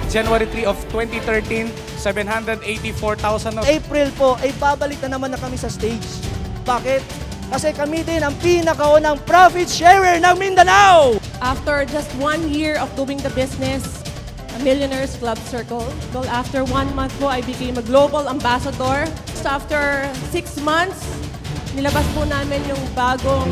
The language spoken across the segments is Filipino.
January 3 of 2013, 784,000. April po, ay babalik na naman na kami sa stage. Bakit? Kasi kami din ang pinakaunang profit sharer ng Mindanao! After just 1 year of doing the business, a Millionaires Club Circle. Well, after 1 month po, I became a global ambassador. So after 6 months, nilabas po namin yung bagong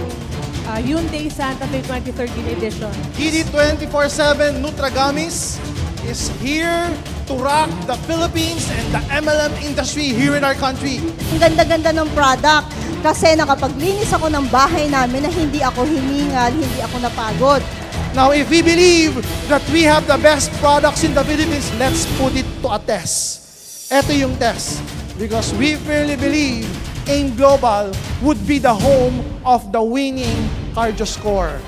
Hyundai Santa Fe 2013 edition. ED 24/7 Nutragamis is here to rock the Philippines and the MLM industry here in our country. Ang ganda-ganda ng product kasi nakapaglinis ako ng bahay namin na hindi ako hiningal, hindi ako napagod. Now, if we believe that we have the best products in the Philippines, let's put it to a test. Ito yung test. Because we firmly believe AIM Global would be the home of the winning cardio score.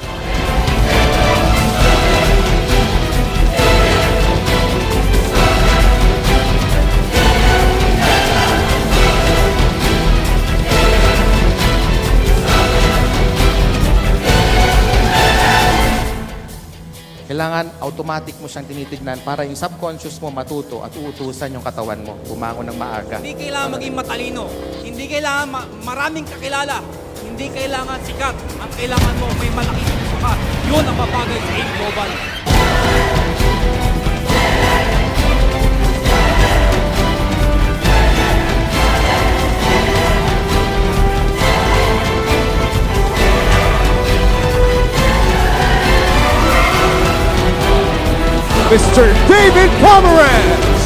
Kailangan automatic mo siyang tinitignan para yung subconscious mo matuto at uutusan yung katawan mo. Bumangon ng maaga. Hindi kailangan maging matalino. Hindi kailangan maraming kakilala. Hindi kailangan sikat. Ang kailangan mo may malaking puso ka. Yun ang mapagay sa AIM Global. Mr. David Pomeranz.